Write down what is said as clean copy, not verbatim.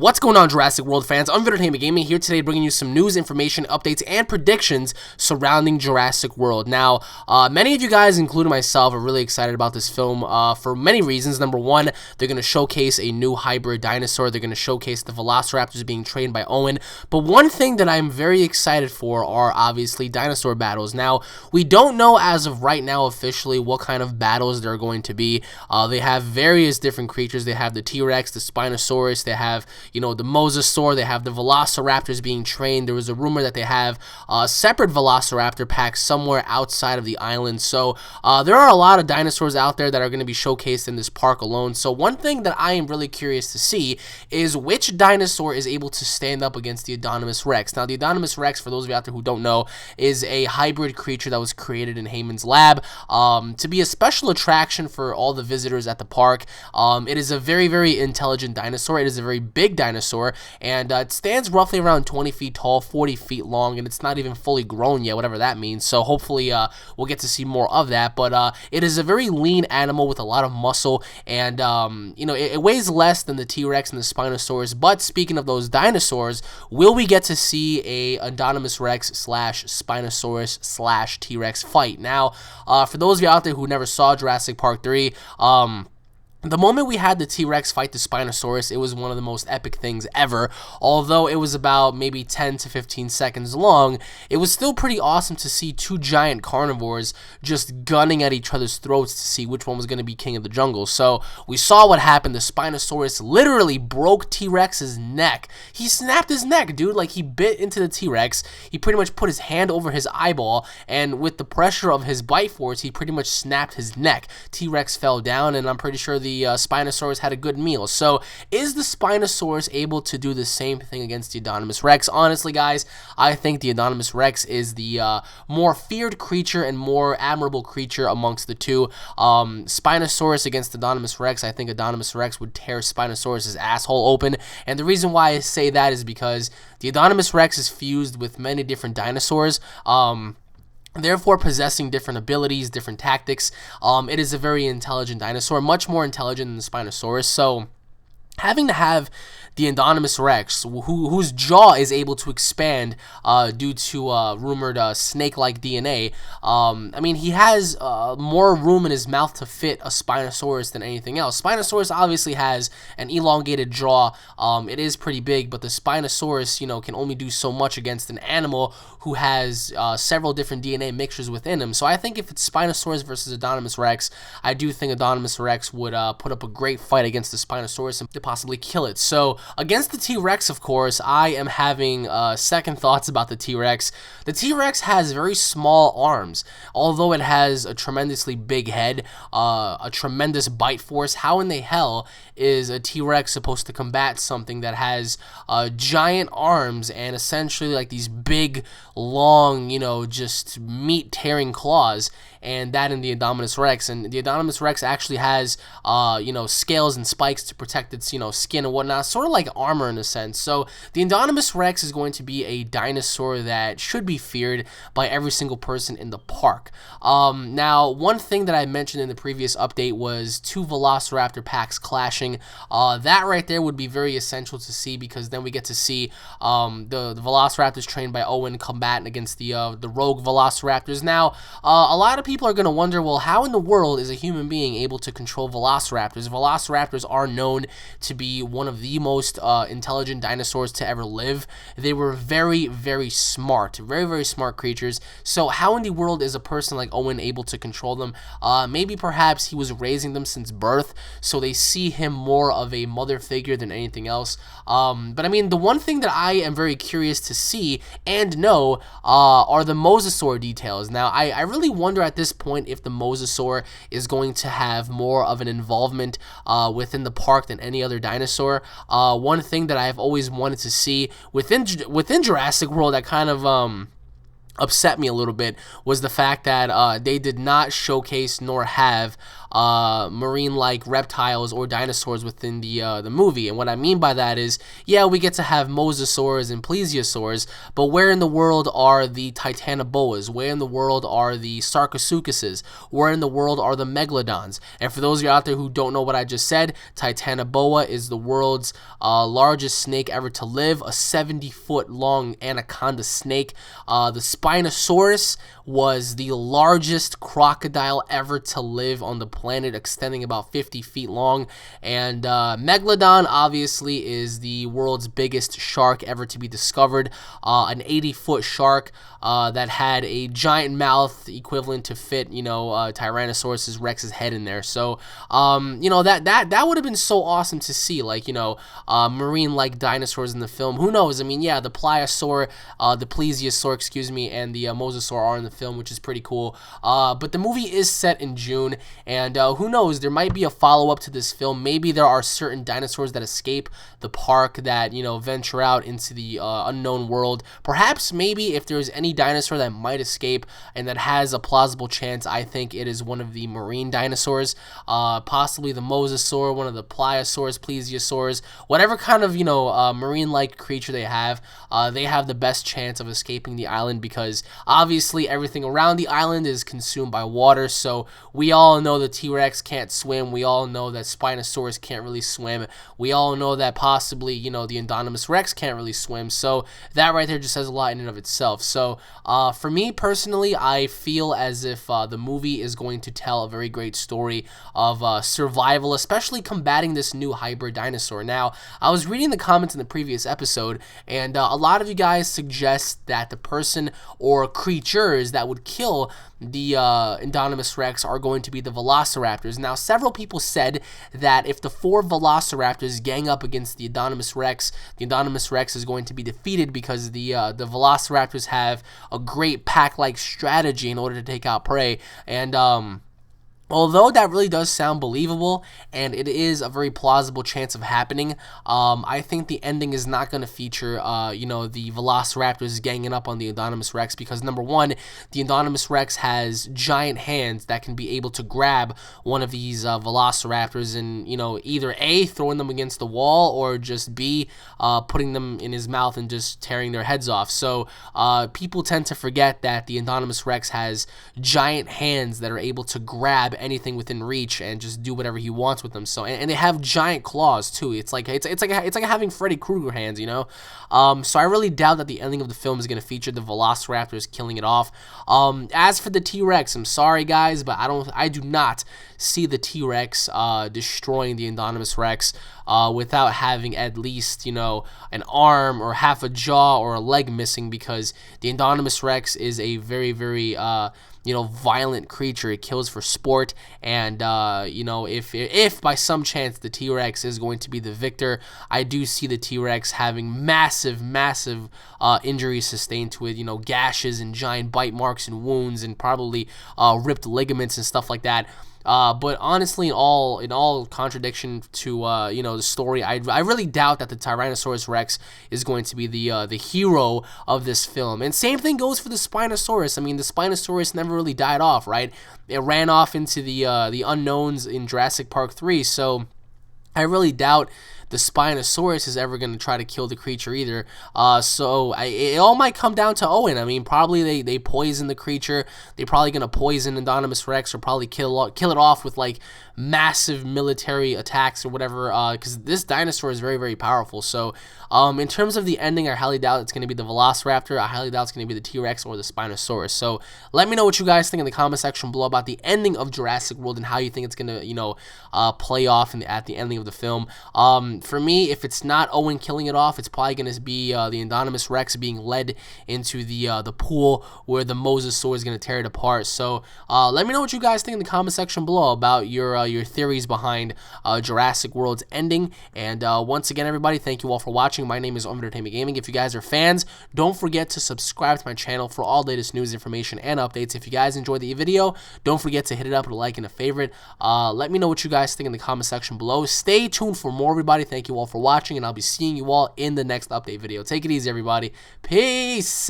What's going on, Jurassic World fans? UnrealEntGaming here today, bringing you some news, information, updates, and predictions surrounding Jurassic World. Now, many of you guys, including myself, are really excited about this film for many reasons. Number one, they're going to showcase a new hybrid dinosaur. They're going to showcase the Velociraptors being trained by Owen. But one thing that I'm very excited for are obviously dinosaur battles. Now, we don't know as of right now officially what kind of battles there are going to be. They have various different creatures. They have the T-Rex, the Spinosaurus, they have, the Mosasaur, they have the Velociraptors being trained. There was a rumor that they have a separate Velociraptor pack somewhere outside of the island. So there are a lot of dinosaurs out there that are going to be showcased in this park alone. So one thing that I am really curious to see is which dinosaur is able to stand up against the Indominus Rex. Now, the Indominus Rex, for those of you out there who don't know, is a hybrid creature that was created in Heyman's lab to be a special attraction for all the visitors at the park. It is a very, very intelligent dinosaur. It is a very big dinosaur, and it stands roughly around 20 feet tall, 40 feet long, and it's not even fully grown yet, whatever that means. So hopefully we'll get to see more of that. But it is a very lean animal with a lot of muscle, and it weighs less than the T-Rex and the Spinosaurus. But speaking of those dinosaurs, will we get to see a Indominus Rex / Spinosaurus / T-Rex fight? Now, for those of you out there who never saw Jurassic Park 3, the moment we had the T-Rex fight the Spinosaurus, it was one of the most epic things ever. Although it was about maybe 10 to 15 seconds long, it was still pretty awesome to see two giant carnivores just gunning at each other's throats to see which one was going to be king of the jungle. So we saw what happened. The Spinosaurus literally broke T-Rex's neck. He snapped his neck, dude. Like, he bit into the T-Rex. He pretty much put his hand over his eyeball, and with the pressure of his bite force, he pretty much snapped his neck. T-Rex fell down, and I'm pretty sure the Spinosaurus had a good meal. So is the Spinosaurus able to do the same thing against the Indominus Rex? Honestly, guys, I think the Indominus Rex is the more feared creature and more admirable creature amongst the two. Spinosaurus against Indominus Rex, I think Indominus Rex would tear Spinosaurus' asshole open. And the reason why I say that is because the Indominus Rex is fused with many different dinosaurs. Therefore, possessing different abilities, different tactics. It is a very intelligent dinosaur, much more intelligent than the Spinosaurus. So, having to have the Indominus Rex, whose jaw is able to expand due to rumored snake-like DNA. I mean, he has more room in his mouth to fit a Spinosaurus than anything else. Spinosaurus obviously has an elongated jaw. It is pretty big, but the Spinosaurus, can only do so much against an animal who has several different DNA mixtures within him. So I think if it's Spinosaurus versus Indominus Rex, I do think Indominus Rex would put up a great fight against the Spinosaurus and to possibly kill it. So against the T-Rex, of course, I am having second thoughts about the T-Rex. The T-Rex has very small arms, although it has a tremendously big head, a tremendous bite force. How in the hell is a T-Rex supposed to combat something that has giant arms and essentially like these big, long, just meat-tearing claws, and that in the Indominus Rex? And the Indominus Rex actually has, scales and spikes to protect its, skin and whatnot, sort of like armor in a sense. So the Indominus Rex is going to be a dinosaur that should be feared by every single person in the park. Now, one thing that I mentioned in the previous update was two Velociraptor packs clashing. That right there would be very essential to see, because then we get to see the Velociraptors trained by Owen combating against the rogue Velociraptors. Now, a lot of people are going to wonder, well, how in the world is a human being able to control Velociraptors? Velociraptors are known to be one of the most intelligent dinosaurs to ever live. They were very, very smart, very, very smart creatures. So how in the world is a person like Owen able to control them? Maybe perhaps he was raising them since birth, so they see him more of a mother figure than anything else. But I mean, the one thing that I am very curious to see and know are the Mosasaur details. Now, I really wonder at this point if the Mosasaur is going to have more of an involvement within the park than any other dinosaur. One thing that I've always wanted to see within Jurassic World, I kind of upset me a little bit was the fact that they did not showcase nor have marine-like reptiles or dinosaurs within the movie. And what I mean by that is, yeah, we get to have mosasaurs and plesiosaurs, but where in the world are the titanoboas? Where in the world are the sarcosuchuses? Where in the world are the megalodons? And for those of you out there who don't know what I just said, titanoboa is the world's largest snake ever to live, a 70-foot long anaconda snake. The Spinosaurus was the largest crocodile ever to live on the planet, extending about 50 feet long. And Megalodon obviously is the world's biggest shark ever to be discovered, an 80-foot shark that had a giant mouth equivalent to fit, Tyrannosaurus Rex's head in there. So, that would have been so awesome to see, like, marine-like dinosaurs in the film. Who knows? I mean, yeah, the plesiosaur, the plesiosaur, excuse me, and the mosasaur are in the film, which is pretty cool. But the movie is set in June, and who knows? There might be a follow-up to this film. Maybe there are certain dinosaurs that escape the park that, venture out into the unknown world. Perhaps, maybe, if there's any dinosaur that might escape and that has a plausible chance, I think it is one of the marine dinosaurs, possibly the mosasaur, one of the plesiosaurs, whatever kind of, marine-like creature they have the best chance of escaping the island, because obviously everything around the island is consumed by water. So we all know the T-Rex can't swim. We all know that Spinosaurus can't really swim. We all know that possibly, the Indominus Rex can't really swim. So that right there just says a lot in and of itself. So for me personally, I feel as if the movie is going to tell a very great story of survival, especially combating this new hybrid dinosaur. Now, I was reading the comments in the previous episode, and a lot of you guys suggest that the person or creatures that would kill the Indominus Rex are going to be the Velociraptors. Now, several people said that if the 4 Velociraptors gang up against the Indominus Rex is going to be defeated, because the Velociraptors have a great pack-like strategy in order to take out prey. And although that really does sound believable, and it is a very plausible chance of happening, I think the ending is not going to feature, the Velociraptors ganging up on the Indominus Rex, because number one, the Indominus Rex has giant hands that can be able to grab one of these Velociraptors and, either A, throwing them against the wall, or just B, putting them in his mouth and just tearing their heads off. So people tend to forget that the Indominus Rex has giant hands that are able to grab anything within reach and just do whatever he wants with them. So and they have giant claws too. It's like having Freddy Krueger hands, So I really doubt that the ending of the film is going to feature the Velociraptors killing it off. As for the T-Rex, I'm sorry guys, but I do not see the T-Rex destroying the Indominus Rex without having at least, an arm or half a jaw or a leg missing, because the Indominus Rex is a very, very violent creature. It kills for sport, and if by some chance the T-Rex is going to be the victor, I do see the T-Rex having massive injuries sustained to it, gashes and giant bite marks and wounds, and probably ripped ligaments and stuff like that. But honestly, in all contradiction to the story, I really doubt that the Tyrannosaurus Rex is going to be the hero of this film. And same thing goes for the Spinosaurus. I mean, the Spinosaurus never really died off, right? It ran off into the unknowns in Jurassic Park 3. So I really doubt the Spinosaurus is ever going to try to kill the creature either. So it all might come down to Owen. I mean, probably they poison the creature. They're probably going to poison Indominus Rex, or probably kill it off with like massive military attacks or whatever, because this dinosaur is very, very powerful. So in terms of the ending, I highly doubt it's going to be the Velociraptor. I highly doubt it's going to be the T-Rex or the Spinosaurus. So let me know what you guys think in the comment section below about the ending of Jurassic World and how you think it's going to play off at the ending of the film. For me, if it's not Owen killing it off, it's probably going to be the Indominus Rex being led into the pool where the mosasaur is going to tear it apart. So let me know what you guys think in the comment section below about your theories behind Jurassic World's ending. And once again, everybody, thank you all for watching. My name is UnrealEntGaming. If you guys are fans, don't forget to subscribe to my channel for all latest news, information, and updates. If you guys enjoyed the video, don't forget to hit it up with a like and a favorite. Let me know what you guys think in the comment section below. Stay tuned for more, everybody. Thank you all for watching, and I'll be seeing you all in the next update video. Take it easy, everybody. Peace.